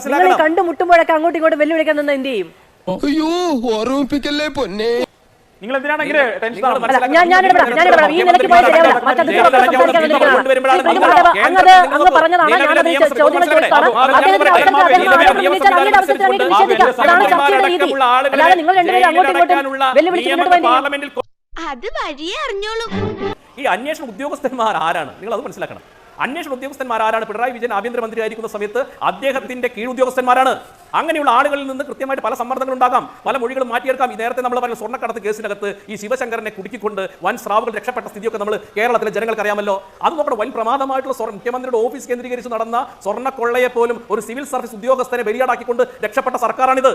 നിങ്ങൾ കണ്ടുമുട്ടുമ്പോഴൊക്കെ അങ്ങോട്ടും ഇങ്ങോട്ടും വെല്ലുവിളിക്കാൻ നിന്ന് എന്ത് ചെയ്യും? അയ്യോ ഓർമ്മിപ്പിക്കല്ലേ പൊന്നെ. നിങ്ങൾ എന്തിനാണ് ഈ നിലയ്ക്ക് പോയാൽ ശരിയാവില്ല. അങ്ങ് പറഞ്ഞതാണ്, ഞാനത് ചോദ്യങ്ങൾ ചോദിച്ചതാണ്. അതാണ് ചർച്ചയുടെ രീതി. അല്ലാതെ നിങ്ങൾ രണ്ടുപേരും അങ്ങോട്ടും ഇങ്ങോട്ടും വെല്ലുവിളിച്ച് അത് വഴിയേ അറിഞ്ഞോളൂ. ഈ അന്വേഷണ ഉദ്യോഗസ്ഥന്മാർ ആരാണ്? നിങ്ങൾ അത് മനസ്സിലാക്കണം. അന്വേഷണ ഉദ്യോഗസ്ഥന്മാർ ആരാണ്? പിണറായി വിജയൻ ആഭ്യന്തരമന്ത്രി ആയിരിക്കുന്ന സമയത്ത് അദ്ദേഹത്തിന്റെ കീഴുദ്യോഗസ്ഥന്മാരാണ്. അങ്ങനെയുള്ള ആളുകളിൽ നിന്ന് കൃത്യമായിട്ട് പല സമ്മർദ്ദങ്ങൾ ഉണ്ടാകാം, പല മൊഴികളും മാറ്റിയെടുക്കാം. ഈ നേരത്തെ നമ്മൾ പറഞ്ഞ സ്വർണ്ണക്കടത്ത് കേസിനകത്ത് ഈ ശിവശങ്കരനെ കുടുക്കിക്കൊണ്ട് വൻ സ്രാവുകൾ രക്ഷപ്പെട്ട സ്ഥിതിയൊക്കെ നമ്മൾ കേരളത്തിലെ ജനങ്ങൾക്ക് അറിയാമല്ലോ. അത് നമ്മുടെ വൻ പ്രമാദമായിട്ടുള്ള മുഖ്യമന്ത്രിയുടെ ഓഫീസ് കേന്ദ്രീകരിച്ച് നടന്ന സ്വർണ്ണക്കൊള്ളയെ പോലും ഒരു സിവിൽ സർവീസ് ഉദ്യോഗസ്ഥനെ ബലിയാടാക്കിക്കൊണ്ട് രക്ഷപ്പെട്ട സർക്കാരാണിത്.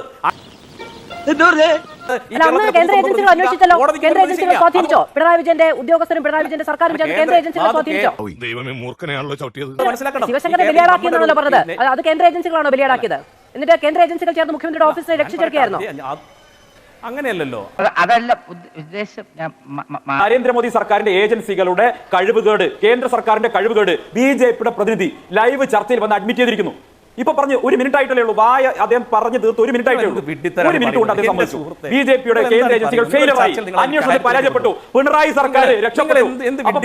കേന്ദ്ര ഏജൻസികൾ അന്വേഷിച്ചല്ലോ. കേന്ദ്ര ഏജൻസികൾ സ്വാധീനിച്ചോ? പിണറായി വിജയന്റെ ഉദ്യോഗസ്ഥരും പിണറായി വിജയന്റെ സർക്കാരും ചേർന്ന് കേന്ദ്ര ഏജൻസികളെ സ്വാധീനിച്ചോ? ശിവശങ്കരനെ ബലിയാടാക്കിയെന്നാണല്ലോ പറഞ്ഞത്. അത് കേന്ദ്ര ഏജൻസികളാണോ ബലിയാടാക്കിയത്? എന്നിട്ട് കേന്ദ്ര ഏജൻസികൾ ചേർന്ന് മുഖ്യമന്ത്രിയുടെ ഓഫീസിനെ രക്ഷിച്ചെടുക്കുകയായിരുന്നോ? അങ്ങനെയല്ലോ. അതല്ല ഉദ്ദേശം. നരേന്ദ്രമോദി സർക്കാരിന്റെ ഏജൻസികളുടെ കഴിവുകേട്, കേന്ദ്ര സർക്കാരിന്റെ കഴിവുകേട് ബിജെപിയുടെ പ്രതിനിധി ലൈവ് ചർച്ചയിൽ വന്ന് അഡ്മിറ്റ് ചെയ്തിരിക്കുന്നു. ഇപ്പൊ പറഞ്ഞു 1 മിനിറ്റ് ആയിട്ടല്ലേ ഉള്ളൂ. അദ്ദേഹം പറഞ്ഞു തീർത്ത് 1 മിനിറ്റ് ആയിട്ടേ ഉള്ളൂ. 1 മിനിറ്റ് കൊണ്ട് അദ്ദേഹം സംബന്ധിച്ചു ബിജെപിയുടെ കേന്ദ്ര ഏജൻസികൾ ഫെയിലറായി, അന്വേഷണത്തിൽ പരാജയപ്പെട്ടു. പിണറായി സർക്കാർ രക്ഷപ്പെട്ടു.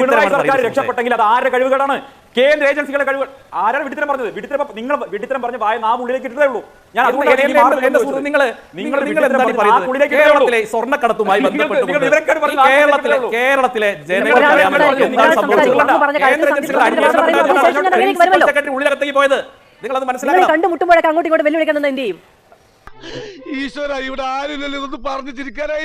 പിണറായി സർക്കാർ രക്ഷപ്പെട്ടെങ്കിൽ അത് ആരുടെ കഴിവുകളാണ്? കേന്ദ്ര ഏജൻസികളുടെ കഴിവുകൾ. ആരാണ് വിഡിത്തരം പറഞ്ഞത്? നിങ്ങൾ വിഡിത്തരം പറഞ്ഞ വായ നാം ഉള്ളിലേക്ക് ഇട്ടതേ ഉള്ളൂ. ഞാൻ കേരളത്തിലെ സ്വർണ്ണക്കടത്തുമായി കേരളത്തിലെ ഉള്ളിലകത്തേക്ക് പോയത് നിങ്ങളത് മനസ്സിലാക്കണം. കണ്ടുമുട്ടുമ്പോഴൊക്കെ അങ്ങോട്ടും ഇങ്ങോട്ടും വെല്ലുവിളിക്കാൻ നിന്ന് എന്ത് ചെയ്യും? ഈശ്വര, ഇവിടെ ആരും പറഞ്ഞു ചിരിക്കാനായി.